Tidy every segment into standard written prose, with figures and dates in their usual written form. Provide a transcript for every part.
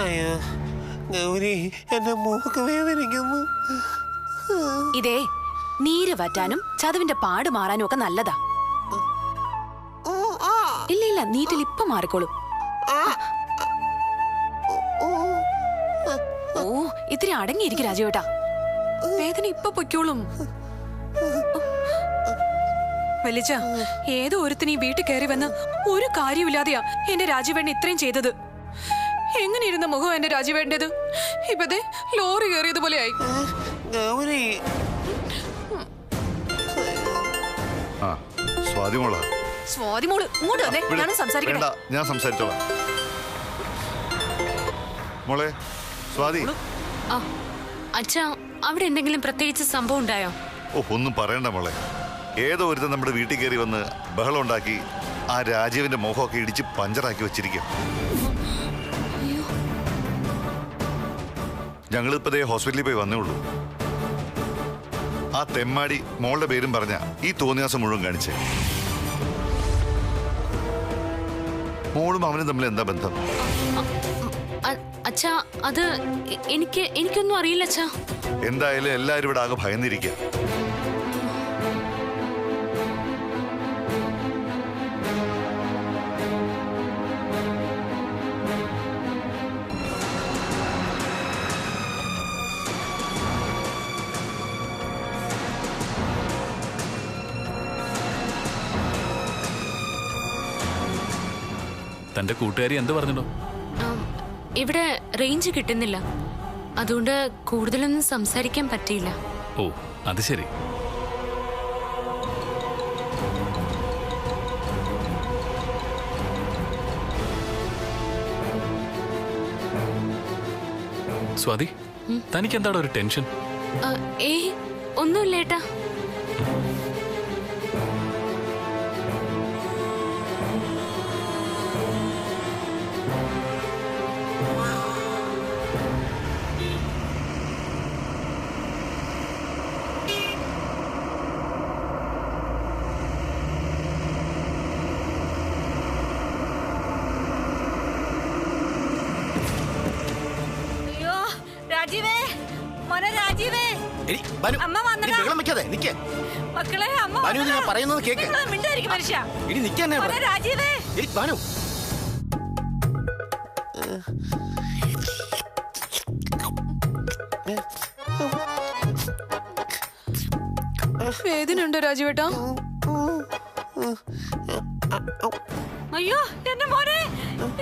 അയ്യോ ഗൗരി, എന്റെ മൂക്ക് വേദനിക്കുന്നു. ഇതേ നീര് വറ്റാനും ചതവിന്റെ പാട് മാറാനും ഒക്കെ നല്ലതാ. ഇല്ല ഇല്ല, നീറ്റിൽ ഇപ്പൊ മാറിക്കോളും. ഓ ഇത്തിരി അടങ്ങിയിരിക്കും രാജുവേട്ടാ, വേദന ഇപ്പൊ പൊയ്ക്കോളും. വലിച്ച ഏതോ ഒരുത്തിന് ഈ വീട്ടിൽ കയറി വന്ന് ഒരു കാര്യമില്ലാതെയാ എന്റെ രാജുവേട്ടൻ ഇത്രയും ചെയ്തത്. എങ്ങനെ ഇരുന്ന മുഖം എന്റെ രാജുവേട്ടൻ്റെത് ഇപ്പതേ ലോറി കയറിയതുപോലെ ആയി. സ്വാതിമോള് ഇങ്ങോട്ട് വന്നേ, ഞാനും സംസാരിക്കട്ടെ. ഞാൻ സംസാരിച്ചോളാം മോളെ. സ്വാതി, അച്ഛാ അവിടെ എന്തെങ്കിലും പ്രത്യേകിച്ച് സംഭവം ഉണ്ടായോ? ഓ ഒന്നും പറയണ്ട മോളെ. ഏതോ ഒരുത്തൻ നമ്മുടെ വീട്ടിൽ കയറി വന്ന് ബഹളം ഉണ്ടാക്കി ആ രാജീവിന്റെ മുഖമൊക്കെ ഇടിച്ച് പഞ്ചറാക്കി വെച്ചിരിക്കുക. ഞങ്ങളിപ്പതേ ഹോസ്പിറ്റലിൽ പോയി വന്നേ ഉള്ളൂ. ആ തെമ്മാടി മോളുടെ പേരും പറഞ്ഞ ഈ തോന്നിയാസം മുഴുവൻ കാണിച്ചേ. മോളും അവനും തമ്മിൽ എന്താ ബന്ധം? അച്ഛാ അത് എനിക്കൊന്നും അറിയില്ല അച്ഛാ. എന്തായാലും എല്ലാരും ഇവിടെ ആകെ ഭയന്നിരിക്കുക. തന്റെ കൂട്ടുകാരി എന്ത് പറഞ്ഞോ? ഇവിടെ റേഞ്ച് കിട്ടുന്നില്ല, അതുകൊണ്ട് കൂടുതലൊന്നും സംസാരിക്കാൻ പറ്റിയില്ല. ഓ അത് ശരി. സ്വാതി, തനിക്ക് എന്താണ് ഒരു ടെൻഷൻ? ഒന്നുമില്ല ഏട്ടാ. വേദനയുണ്ടോ രാജുവേട്ടാ? അയ്യോ എന്റെ മോനെ,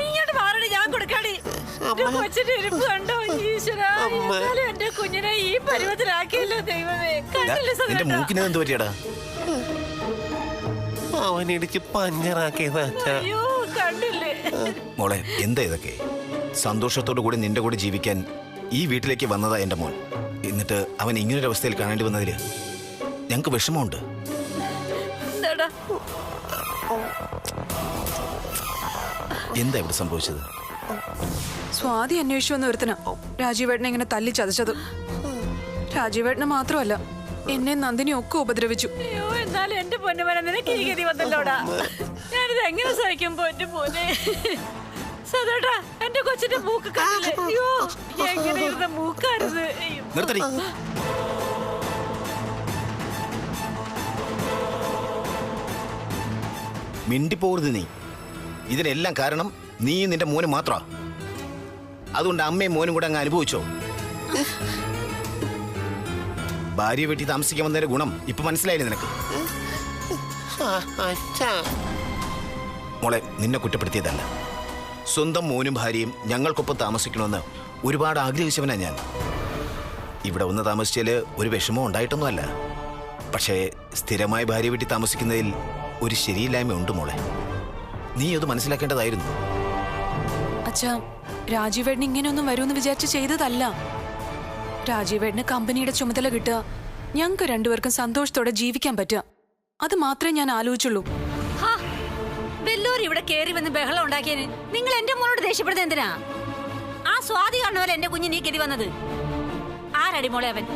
ഇങ്ങോട്ട് മാറടി, ഞാൻ കൊടുക്കാടി. കൊച്ചിന്റെ ഇരിപ്പ് കണ്ടോ ഈശ്വരാ, എന്റെ കുഞ്ഞിനെ ഈ പരുവത്തിലാക്കിയല്ലോ ദൈവമേ. കണ്ടില്ലേ അവനിടിച്ച് പഞ്ചറാക്കിയതാ. അയ്യോ കണ്ടില്ലേ മോളെ, എന്താ ഇതൊക്കെ? സന്തോഷത്തോടു കൂടി നിന്റെ കൂടെ ജീവിക്കാൻ ഈ വീട്ടിലേക്ക് വന്നതാ എന്റെ മോൻ. എന്നിട്ട് അവൻ ഇങ്ങനൊരവസ്ഥയിൽ കാണേണ്ടി വന്നതില് ഞങ്ങക്ക് വിഷമമുണ്ട്. എന്താ ഇവിടെ സംഭവിച്ചത്? സ്വാതി അന്വേഷിച്ചു വന്ന ഒരുത്തന രാജീവേട്ടനെ ഇങ്ങനെ തല്ലി ചതച്ചത്. രാജീവേട്ടനെ മാത്രമല്ല, എന്നെ നന്ദിനി ഒക്കെ ഉപദ്രവിച്ചു. അയ്യോ എന്നാലും എന്റെ പൊന്നുമന നിനക്ക് ഈ ഗതി വന്നല്ലോടാ. ഞാനിത് എങ്ങനെ സഹിക്കും പൊന്നു പോനെ. സതോട്ടാ, എന്റെ കൊച്ചിന്റെ മൂക്ക് കണ്ടില്ലേ? അയ്യോ എങ്ങനെ ഇരുന്ന മൂക്കാരുത്. നിർത്തടി. മിണ്ടിപ്പോകരുത് നീ. ഇതിനെല്ലാം കാരണം നീ നിന്റെ മോന് മാത്രമാ. അതുകൊണ്ട് അമ്മയും മോനും കൂടെ അങ്ങ് അനുഭവിച്ചോ. ഭാര്യ വീട്ടിൽ താമസിക്കാൻ വന്നതിന്റെ ഗുണം ഇപ്പൊ മനസ്സിലായില്ലേ നിനക്ക്? മോളെ, നിന്നെ കുറ്റപ്പെടുത്തിയതല്ല. സ്വന്തം മോനും ഭാര്യയും ഞങ്ങൾക്കൊപ്പം താമസിക്കണമെന്ന് ഒരുപാട് ആഗ്രഹിച്ചവനാ ഞാൻ. ഇവിടെ ഒന്ന് താമസിച്ചാല് ഒരു വിഷമം ഉണ്ടായിട്ടൊന്നുമല്ല. പക്ഷേ സ്ഥിരമായി ഭാര്യ വീട്ടിൽ താമസിക്കുന്നതിൽ ഒരു ശരിയില്ലായ്മ ഉണ്ട് മോളെ. നീ അത് മനസ്സിലാക്കേണ്ടതായിരുന്നു. അച്ഛാ, രാജീവേട്ടൻ ഇങ്ങനെയൊന്നും വരുമെന്ന് വിചാരിച്ച് ചെയ്തതല്ല. രാജീവേട്ടന് കമ്പനിയുടെ ചുമതല കിട്ടുക, ഞങ്ങൾക്ക് രണ്ടുപേർക്കും സന്തോഷത്തോടെ ജീവിക്കാൻ പറ്റുക, അത് മാത്രമേ ഞാൻ ആലോചിച്ചുള്ളൂ. വെല്ലൂർ ഇവിടെ കേറി വന്ന് ബഹളം ഉണ്ടാക്കിയതിന് നിങ്ങൾ എന്റെ മോനോട് ദേഷ്യപ്പെടുന്നത് എന്തിനാ? ആ സ്വാതി കാണുന്നപോലെ എന്റെ കുഞ്ഞിന് ഈ ഗതി വന്നത്. ആരടി മോളെ അവൻ?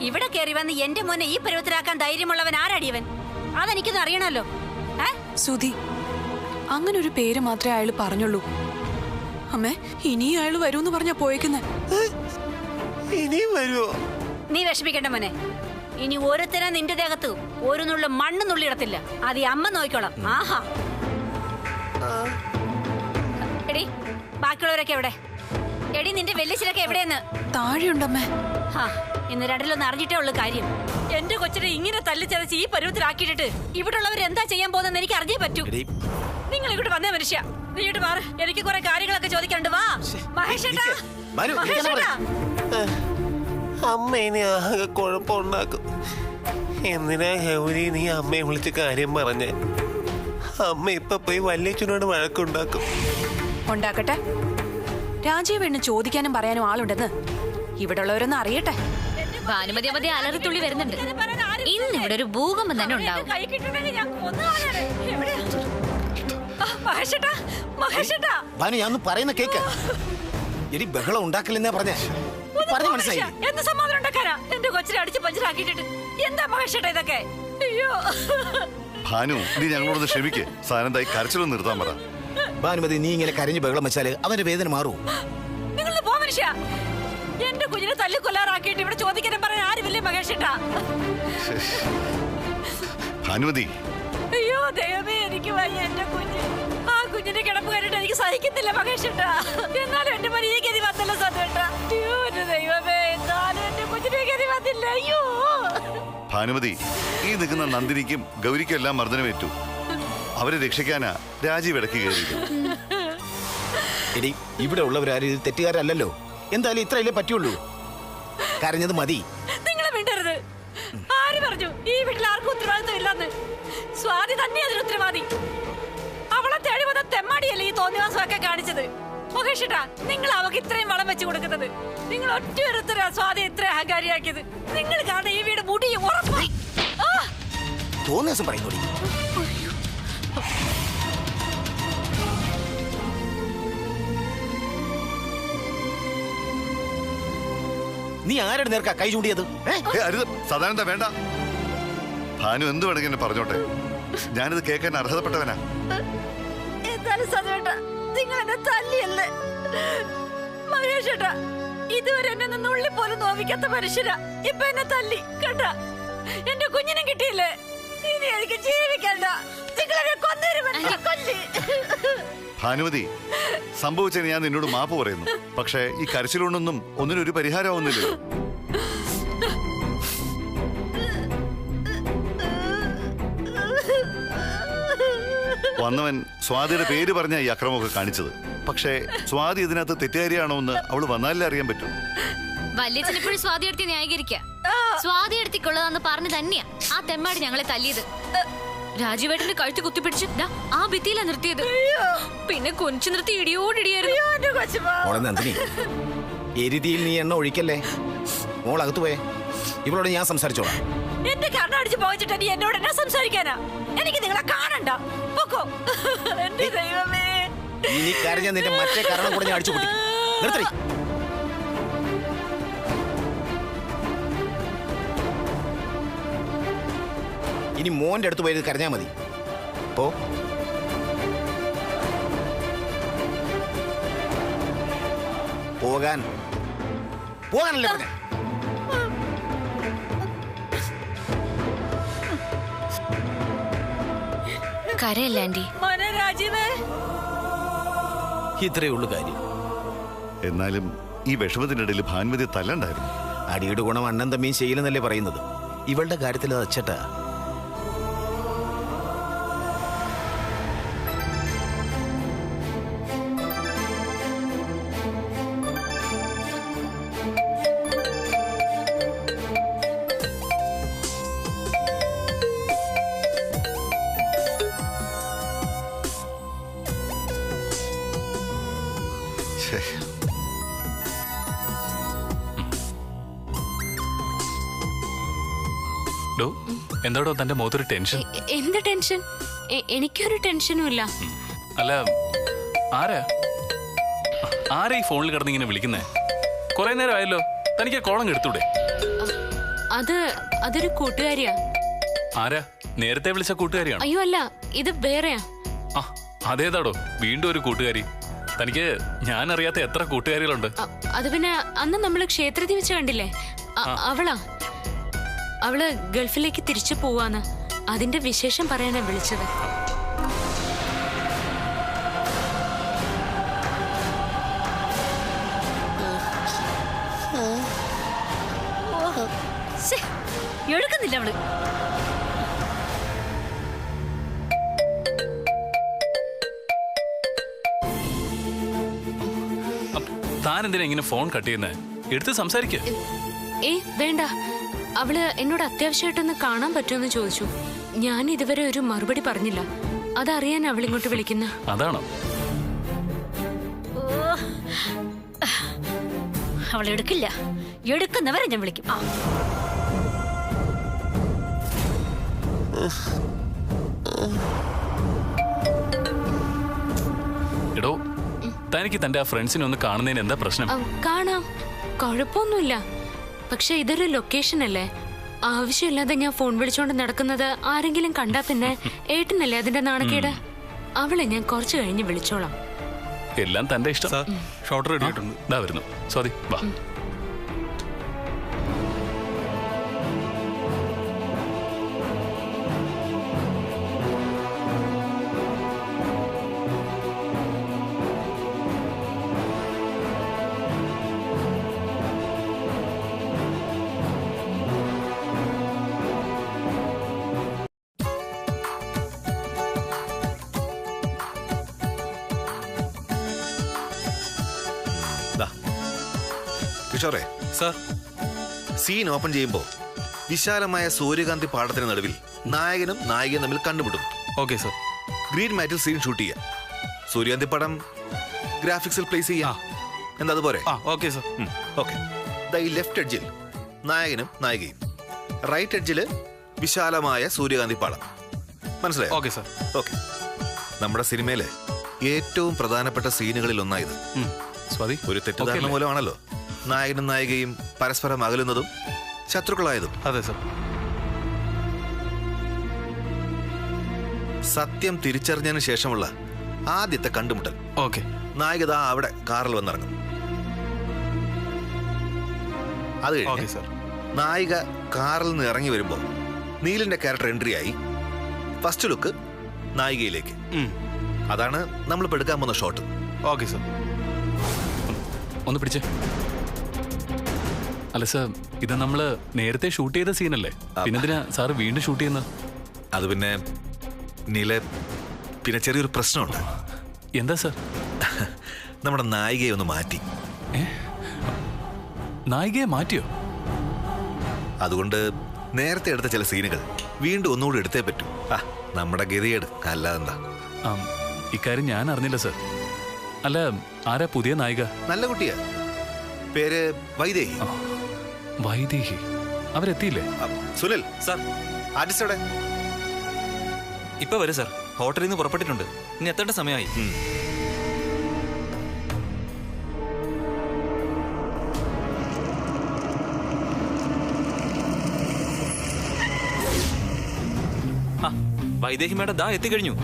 ഇവിടെ കേറി വന്ന് എന്റെ മോനെ ഈ പരുവത്തിലാക്കാൻ ധൈര്യമുള്ളവൻ ആരടിയവൻ? അതെനിക്കൊന്നും അറിയണമല്ലോ. സുധി, അങ്ങനെ ഒരു പേര് മാത്രമേ അയാൾ പറഞ്ഞുള്ളൂ. അമ്മേ ഇനി അയാള് വരൂന്ന് പറഞ്ഞാ പോയേക്കുന്നെ. ഇനിയും വരുമോ? നീ വിഷമിക്കണ്ട മോനെ. ഇനി ഓരോരുത്തരാ നിന്റെ ദേഹത്ത് ഒരു നുള്ള മണ്ണ് നുള്ളിയിടത്തില്ല. അത് ഈ അമ്മ നോക്കിക്കോളാം. ആഹാ. എടി ബാക്കിയുള്ളവരൊക്കെ എവിടെ? എടി നിന്റെ വെല്ലിച്ചിലൊക്കെ എവിടെയെന്ന്? താഴെയുണ്ടമ്മേ. ഇന്ന് രണ്ടിലൊന്ന് അറിഞ്ഞിട്ടേ ഉള്ളു കാര്യം. എന്റെ കൊച്ചിനെ ഇങ്ങനെ തല്ലിച്ചതച്ച് ഈ പരുവത്തിലാക്കിയിട്ടിട്ട് ഇവിടെ ഉള്ളവർ എന്താ ചെയ്യാൻ പോകുന്നെന്ന് എനിക്ക് അറിഞ്ഞേ പറ്റൂ. നിങ്ങൾ ഇങ്ങോട്ട് വന്നേ മനുഷ്യ. നീ ഇങ്ങോട്ട് മാറ്. എനിക്ക് കുറെ കാര്യങ്ങളൊക്കെ ചോദിക്കാനുണ്ട്. വാ മഹേഷേട്ടാ. മഹേഷേട്ടാ. അമ്മ ഇനി ആകെ കുഴപ്പമുണ്ടാക്കും. എന്തിനാ ഗൗരി നീ അമ്മയെ വിളിച്ച് കാര്യം പറഞ്ഞേ? അമ്മ ഇപ്പൊ പോയി വല്യച്ഛനോട് വഴക്കുണ്ടാക്കും. ഉണ്ടാക്കട്ടെ. രാജീവേണ്ണ ചോദിക്കാനും പറയാനും ആളുണ്ടെന്ന് ഇവിടെ ഉള്ളവരൊന്നും അറിയട്ടെ. ഭാനുമതി മതി അലറിത്തുള്ളി വരുന്നുണ്ട്. ഇന്ന് ഇവിടെ ഒരു ഭൂകമ്പം തന്നെ ഉണ്ടാവും. ഞാൻ പറയുന്ന കേക്ക്. എടി ബഹളം ഉണ്ടാക്കില്ലെന്നാ പറഞ്ഞേ. മനസ്സിലായി. എന്ത് സമാധാനം ഉണ്ടാക്കാനാ എന്റെ കൊച്ചിനെ അടിച്ച് പഞ്ചറാക്കിയിട്ടിട്ട്? എന്താ മഹേഷേട്ടാ ഇതൊക്കെ? അയ്യോ ഭാനു, നീ ഞങ്ങളോട് ക്ഷമിക്കേ. സാനന്തായി കരച്ചിലൊന്നും നിർത്താൻ പറ. ഭാനുമതി, നീ ഇങ്ങനെ കരഞ്ഞ് ബഹളം വെച്ചാല് അവന്റെ വേദന മാറൂ. നിങ്ങൾ പോ മനുഷ്യ. എന്റെ കുഞ്ഞിനെ തല്ലിക്കൊല്ലാറാക്കിയിട്ട് ഇവിടെ ചോദിക്കാനും പറയാൻ ആരുമില്ലേ മഹേഷേട്ടാ? ഭാനുമതി. അയ്യോ ദൈവമേ, എനിക്ക് വയ്യ. എന്റെ കുഞ്ഞ്, ആ കുഞ്ഞിനെ കിടപ്പ് കണ്ടിട്ട് എനിക്ക് സഹിക്കുന്നില്ല മഹേഷേട്ടാ. എന്നാലും എന്റെ മരി ഈ ഗതി വന്നല്ലോ സത്യേട്ടാ. അയ്യോ എന്റെ ദൈവമേ, എന്നാലും എന്റെ കുഞ്ഞിനെ ഗതി വന്നില്ല. അയ്യോ ഭാനുമതി, ഈ നിൽക്കുന്ന നന്ദിനിക്കും ഗൗരിക്കും എല്ലാം മർദ്ദനമേറ്റു. അവരെ രക്ഷിക്കാനാ രാജീവ് ഇടയ്ക്ക് കയറി. എടി, ഇവിടെ ഉള്ളവരാരും ഇത് തെറ്റുകാരല്ലോ. എന്തായാലും ഇത്രയല്ലേ പറ്റുള്ളൂ. കരഞ്ഞത് മതി. നിങ്ങളെ മിണ്ടരുത്. ആര് പറഞ്ഞു ഈ വീട്ടിൽ ആർക്കും ഉത്തരവാദിത്വം ഇല്ലെന്ന്? സ്വാതി തന്നെ അതിന് ഉത്തരവാദി. അവളെ തേടി വന്ന തെമ്മാടിയല്ലേ ഈ തോന്നിവാസമൊക്കെ കാണിച്ചത്. മഹേഷേട്ടാ, നിങ്ങൾ അവക്ക് ഇത്രയും വളം വെച്ച് കൊടുക്കുന്നത്. നിങ്ങൾ ഒറ്റ ഒരുത്തരാ സ്വാതി ഇത്ര അഹങ്കാരിയാക്കിയത്. നിങ്ങൾ കാരണം ഈ വീട് മുടിയും ഉറപ്പായി. തോന്നിയാസം പറയുന്നോടി. നീ ആരുടെ നേർക്കാ കൈ ചൂണ്ടിയത്? അരുത് സദാനന്ദ, വേണ്ട. ഭാനു എന്ത് വേണമെങ്കിൽ എന്നെ പറഞ്ഞോട്ടെ. ഞാനിത് കേൾക്കാൻ അർഹതപ്പെട്ടവനാ. എന്തായാലും സത്യേട്ടാ, നിങ്ങൾ എന്നെ തല്ലിയല്ലേ? മഹേഷേട്ടാ, ഇതുവരെ എന്നെ നുള്ളി പോലും നോവിക്കാത്ത മനുഷ്യരാ ഇപ്പൊ എന്നെ തല്ലി. കണ്ട, എന്റെ കുഞ്ഞിനെ കിട്ടിയില്ലേ? ഇനി എനിക്ക് ജീവിക്കണ്ട. നിങ്ങളെ കൊല്ലി. ഭാനുമതി, സംഭവിച്ചതിന് ഞാൻ നിന്നോട് മാപ്പ് പറയുന്നു. പക്ഷേ ഈ കരച്ചിലുകൊണ്ടൊന്നും ഒന്നിനൊരു പരിഹാരമാവുന്നില്ലല്ലോ. വന്നവൻ സ്വാതിയുടെ പേര് പറഞ്ഞ ഈ അക്രമമൊക്കെ കാണിച്ചത്. പക്ഷേ സ്വാതി ഇതിനകത്ത് തെറ്റുകാരിയാണോ എന്ന് അവള് വന്നാലേ അറിയാൻ പറ്റും. വല്യച്ഛനെപ്പോഴും സ്വാതി എടുത്തി ന്യായീകരിക്കാം. സ്വാതി എടുത്തിക്കൊള്ളതാന്ന് പറഞ്ഞു തന്നെയാ ആ തെമ്മാടി ഞങ്ങളെ തല്ലിയത്. രാജീവേട്ടന്റെ കഴുത്ത് കുത്തിപ്പിടിച്ച് ആ ഭിത്തിയിലാ നിർത്തിയത്. പിന്നെ കൊഞ്ചു നിർത്തി ഇടിയോടിടിയായിരുന്നു. നന്ദിനി, എരുതിയിൽ നീ എണ്ണ ഒഴിക്കല്ലേ. മോൾ അകത്ത് പോയേ. ഇവളോട് ഞാൻ സംസാരിച്ചോളാം. എന്റെ കണ്ണടിച്ച് പോയിച്ചിട്ട് നീ എന്നോട് എന്നാ സംസാരിക്കാനാ? എനിക്ക് നിങ്ങളെ കാണണ്ട. പൊക്കോ. എന്റെ ദൈവമേ, ഇനി കരഞ്ഞ നിന്റെ മറ്റേ കാരണം കൂടെ ഞാൻ അടിച്ചു പൊട്ടി. നിർത്തി. ഇനി മോന്റെ അടുത്ത് പോയത് കരഞ്ഞാ മതി. പോ. പോകാൻ പോകാനല്ലേ പറഞ്ഞേ? കരയല്ല ആന്റി. ഇത്രയേ ഉള്ളു കാര്യം. എന്നാലും ഈ വിഷമത്തിനിടയിൽ ഭാനുമതി തല്ലണ്ടായിരുന്നു. അടിയുടെ ഗുണം അണ്ണൻ തമ്മിയും ചെയ്യില്ലെന്നല്ലേ പറയുന്നത്. ഇവളുടെ കാര്യത്തിൽ അത് അച്ചട്ടാ. എന്താടോ തന്റെ മുഖത്തൊരു ടെൻഷൻ? എന്ത് ടെൻഷൻ? എനിക്കൊരു ടെൻഷനും ഇല്ല. അല്ല, ആരാ ഈ ഫോണിൽ കിടന്ന് ഇങ്ങനെ വിളിക്കുന്നേ? കുറെ നേരം ആയല്ലോ. തനിക്ക് കോളം എടുത്തൂടെ? അതൊരു കൂട്ടുകാരിയാ. ആരാ? നേരത്തെ വിളിച്ച കൂട്ടുകാരിയാണ്? അയ്യോ അല്ല, ഇത് വേറെയാ. അതേതാടോ വീണ്ടും ഒരു കൂട്ടുകാരി? തനിക്ക് ഞാൻ അറിയാത്ത എത്ര കൂട്ടുകാരികളുണ്ട്. അത് പിന്നെ അന്ന് നമ്മള് ക്ഷേത്രത്തിൽ വെച്ച് കണ്ടില്ലേ, അവള് ഗൾഫിലേക്ക് തിരിച്ചു പോവാന്ന്. അതിന്റെ വിശേഷം പറയാനാ വിളിച്ചത്. എടുക്കുന്നില്ല അവള്. താൻ എന്തിനാ ഇങ്ങനെ ഫോൺ കട്ട് ചെയ്യുന്നേ? എടുത്ത് സംസാരിക്കേ. വേണ്ട, അവള് എന്നോട് അത്യാവശ്യമായിട്ടൊന്ന് കാണാൻ പറ്റുമെന്ന് ചോദിച്ചു. ഞാൻ ഇതുവരെ ഒരു മറുപടി പറഞ്ഞില്ല. അതറിയാൻ അവളിങ്ങോട്ട് വിളിക്കുന്ന. അതാണോ? അവൾ എടുക്കില്ല. എടുക്കുന്നവരെ ഞാൻ വിളിക്കും. എടോ, തനിക്ക് തന്റെ ആ ഫ്രണ്ട്സിനെ ഒന്ന് കാണുന്നതിന് എന്താ പ്രശ്നം? കാണാം, കുഴപ്പമൊന്നുമില്ല. പക്ഷെ ഇതൊരു ലൊക്കേഷൻ അല്ലേ. ആവശ്യമില്ലാതെ ഞാൻ ഫോൺ വിളിച്ചോണ്ട് നടക്കുന്നത് ആരെങ്കിലും കണ്ടാ പിന്നെ ഏട്ടനല്ലേ അതിന്റെ നാണക്കേട്. അവളെ ഞാൻ കുറച്ച് കഴിഞ്ഞ് വിളിച്ചോളാം. എല്ലാം തന്റെ ഇഷ്ടം. ഷോർട്ട് റെഡി ആയിട്ടുണ്ട്. ഇതാ വരുന്നു. സ്വാതി വാ. കിഷോറേ സാർ, സീൻ ഓപ്പൺ ചെയ്യുമ്പോൾ വിശാലമായ സൂര്യകാന്തി പാടത്തിന് നടുവിൽ നായകനും നായികയും തമ്മിൽ കണ്ടുമുട്ടും. Okay sir. ഗ്രീൻ മാറ്റിൽ സീൻ ഷൂട്ട് ചെയ്യാം. സൂര്യകാന്തി പടം ഗ്രാഫിക്സിൽ പ്ലേസ് ചെയ്യാം. എന്താ അതുപോലെ? Okay sir. ഓക്കെ. ഈ ലെഫ്റ്റ് എഡ്ജിൽ നായകനും നായികയും, റൈറ്റ് എഡ്ജിൽ വിശാലമായ സൂര്യകാന്തി പാടം. മനസ്സിലായോ? Okay sir. ഓക്കെ. നമ്മുടെ സിനിമയിലെ ഏറ്റവും പ്രധാനപ്പെട്ട സീനുകളിൽ ഒന്നായത്. സ്വാതി, ഒരു തെറ്റിദ്ധാരണ മൂലമാണല്ലോ നായകനും നായികയും പരസ്പരം അകലുന്നതും ശത്രുക്കളായതും. അതെ സാർ. സത്യം തിരിച്ചറിഞ്ഞതിന് ശേഷമുള്ള ആദ്യത്തെ കണ്ടുമുട്ടൽ. ഓക്കെ. നായിക അവിടെ കാറിൽ വന്നിറങ്ങും. അത് കഴിഞ്ഞ് നായിക കാറിൽ നിന്ന് ഇറങ്ങി വരുമ്പോൾ നീലിന്റെ ക്യാരക്ടർ എൻട്രി ആയി. ഫസ്റ്റ് ലുക്ക് നായികയിലേക്ക്. അതാണ് നമ്മളിപ്പോ എടുക്കാൻ പോകുന്ന ഷോട്ട്. Okay sir. ഒന്ന് പിടിച്ചേ. അല്ല സാർ, ഇത് നമ്മള് നേരത്തെ ഷൂട്ട് ചെയ്ത സീനല്ലേ? പിന്നെന്തിനാ സാറ് വീണ്ടും ഷൂട്ട് ചെയ്യുന്നത്? അത് പിന്നെ നീലെ, പിന്നെ ചെറിയൊരു പ്രശ്നമുണ്ട്. എന്താ സാർ? നമ്മുടെ നായികയെ ഒന്ന് മാറ്റി. നായികയെ മാറ്റിയോ? അതുകൊണ്ട് നേരത്തെ എടുത്ത ചില സീനുകൾ വീണ്ടും ഒന്നുകൂടി എടുത്തേ പറ്റൂ. നമ്മുടെ ഗതികേട് അല്ലാതെന്താ. ഇക്കാര്യം ഞാൻ അറിഞ്ഞില്ല സാർ. അല്ല, ആരാ പുതിയ നായിക? നല്ല കുട്ടിയാ, പേര് വൈദേഹി. വൈദേഹി? അവരെത്തിയില്ലേ? സുനിൽ സാർ, ആർട്ടിസ്റ്റോടെ ഇപ്പൊ വരും സാർ. ഹോട്ടലിൽ നിന്ന് പുറപ്പെട്ടിട്ടുണ്ട്. ഇനി എത്തേണ്ട സമയമായി. വൈദേഹി മേഡം ദാ എത്തിക്കഴിഞ്ഞു.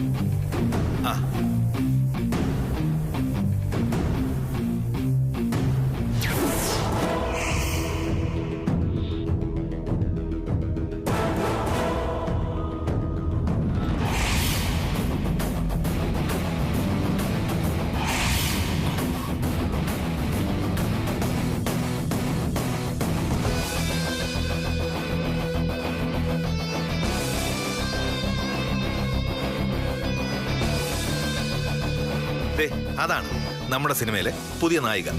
അതാണ് നമ്മുടെ സിനിമയിലെ പുതിയ നായിക.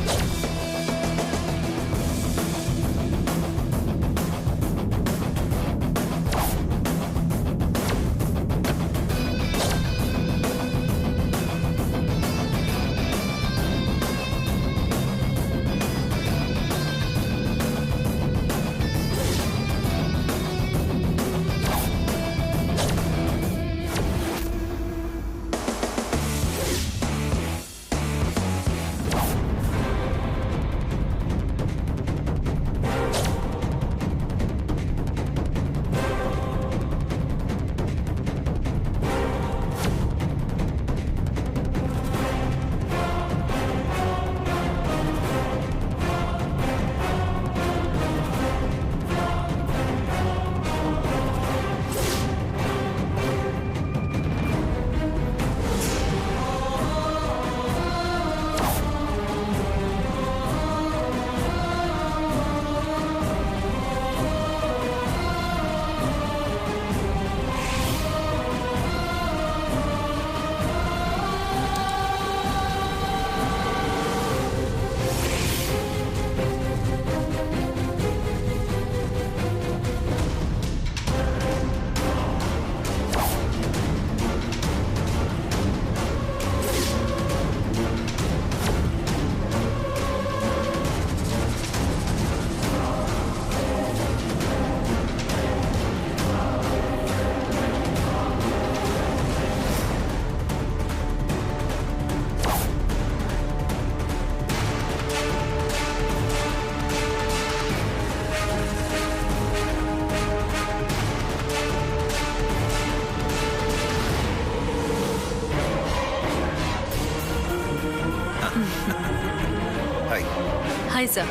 Hi sir.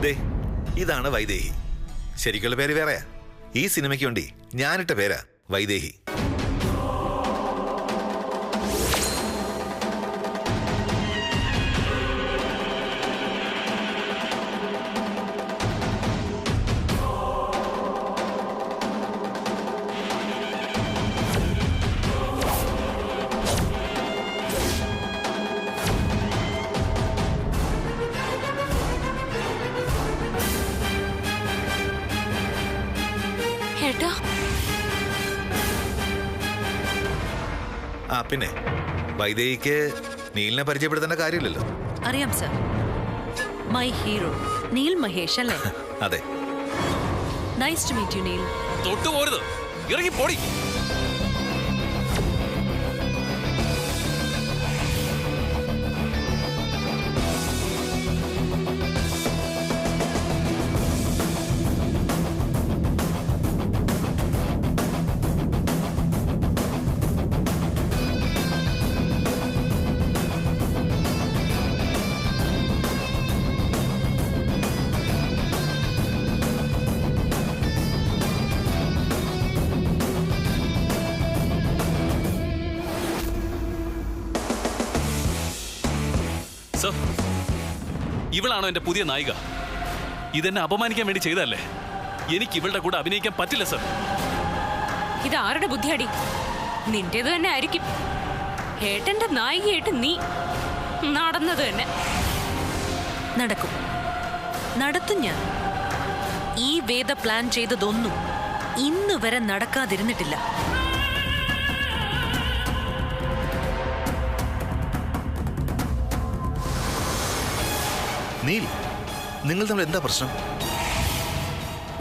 ദേ ഇതാണ് വൈദേഹി. ശരിക്കുള്ള പേര് വേറെയാ. ഈ സിനിമയ്ക്ക് വേണ്ടി ഞാനിട്ട പേരാ വൈദേഹി. ഏട്ടാ, ആ പിന്നെ വൈദേഹിക്ക് നീലിനെ പരിചയപ്പെടുത്തേണ്ട കാര്യമില്ലല്ലോ. അറിയാം sir. My hero Neel Mahesh അല്ലേ? അതെ. Nice to meet you Neel. തൊട്ടുപോരുത്, ഇറങ്ങി പോടി. സർ, ഇവളാണോ എന്റെ പുതിയ നായിക? ഇതെന്നെ അപമാനിക്കാൻ വേണ്ടി ചെയ്തല്ലേ? എനിക്ക് ഇവളുടെ കൂടെ അഭിനയിക്കാൻ പറ്റില്ല സർ. ഇത് ആരുടെ ബുദ്ധിയടി? നിന്റേത് തന്നെ ആയിരിക്കും. ഏട്ടന്റെ നായികയായിട്ട് നീ നടന്നത് തന്നെ. നടക്കും, നടത്തും ഞാൻ. ഈ വേദ പ്ലാൻ ചെയ്തതൊന്നും ഇന്നു വരെ നടക്കാതിരുന്നിട്ടില്ല. നീൽ, നിങ്ങൾ തമ്മിൽ എന്താ പ്രശ്നം?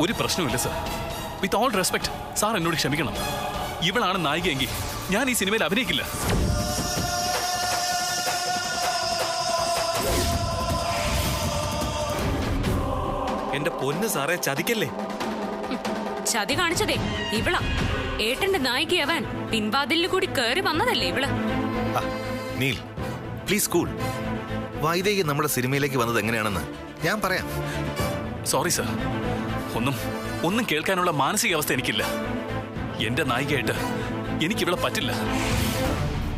ഒരു പ്രശ്നമില്ല sir. With all respect, sir എന്നോട് ക്ഷമിക്കണം. ഇവളാണ് നായികയെങ്കിൽ ഞാൻ ഈ സിനിമയിൽ അഭിനയിക്കില്ല. എന്റെ പൊന്ന് സാറേ, ചതിക്കല്ലേ. ചതി കാണിച്ചതേ ഇവളാ. ഏട്ടന്റെ നായികയാവാൻ പിൻവാതിലിൽ കൂടി കയറി വന്നതല്ലേ ഇവള്. Neil, please cool. വൈദേഹി നമ്മുടെ സിനിമയിലേക്ക് വന്നത് എങ്ങനെയാണെന്ന് ഞാൻ പറയാം. സോറി സർ, ഒന്നും കേൾക്കാനുള്ള മാനസികാവസ്ഥ എനിക്കില്ല. എന്റെ നായികയായിട്ട് എനിക്കിവിടെ പറ്റില്ല.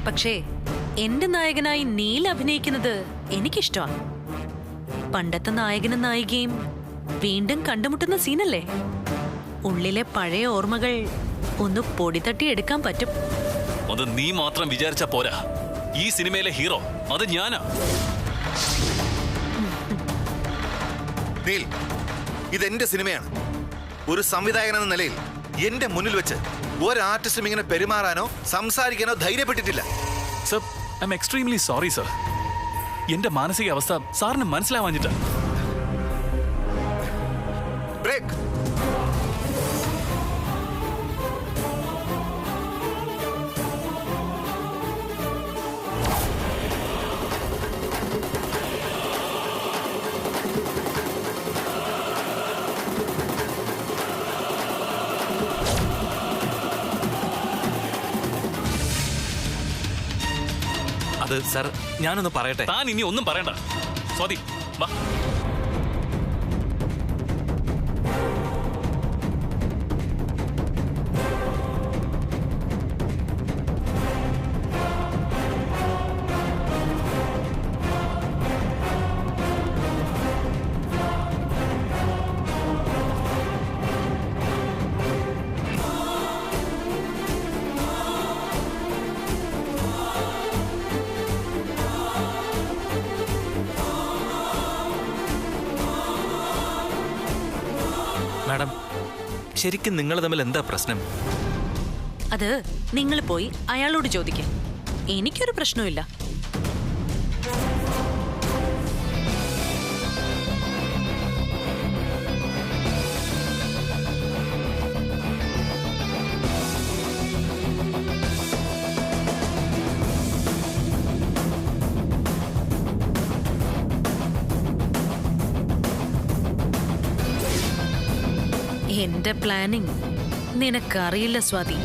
പക്ഷേ എന്റെ നായകനായി നീൽ അഭിനയിക്കുന്നത് എനിക്കിഷ്ടമാണ്. പണ്ടത്തെ നായകനും നായികയും വീണ്ടും കണ്ടുമുട്ടുന്ന സീനല്ലേ? ഉള്ളിലെ പഴയ ഓർമ്മകൾ ഒന്ന് പൊടി തട്ടി എടുക്കാൻ പറ്റും. അത് നീ മാത്രം വിചാരിച്ചാ പോരാ. ഈ സിനിമയിലെ ഹീറോ അത് ഞാനാ. നീൽ, ഇതെന്റെ സിനിമയാണ്. ഒരു സംവിധായകൻ എന്ന നിലയിൽ എന്റെ മുന്നിൽ വെച്ച് ഒരു ആർട്ടിസ്റ്റും ഇങ്ങനെ പെരുമാറാനോ സംസാരിക്കാനോ ധൈര്യപ്പെട്ടിട്ടില്ല. Sir, I'm extremely sorry sir. എന്റെ മാനസികാവസ്ഥ സാറിന് മനസ്സിലാവാഞ്ഞിട്ടാ. ബ്രേക്ക്. അത് സർ, ഞാനൊന്ന് പറയട്ടെ. താൻ ഇനി ഒന്നും പറയണ്ട. സ്വാതി, വാ. മാഡം, ശരിക്കും നിങ്ങൾ തമ്മിൽ എന്താ പ്രശ്നം? അത് നിങ്ങൾ പോയി അയാളോട് ചോദിക്കും. എനിക്കൊരു പ്രശ്നവുമില്ല. എന്റെ പ്ലാനിങ് നിനക്കറിയില്ല സ്വാതി.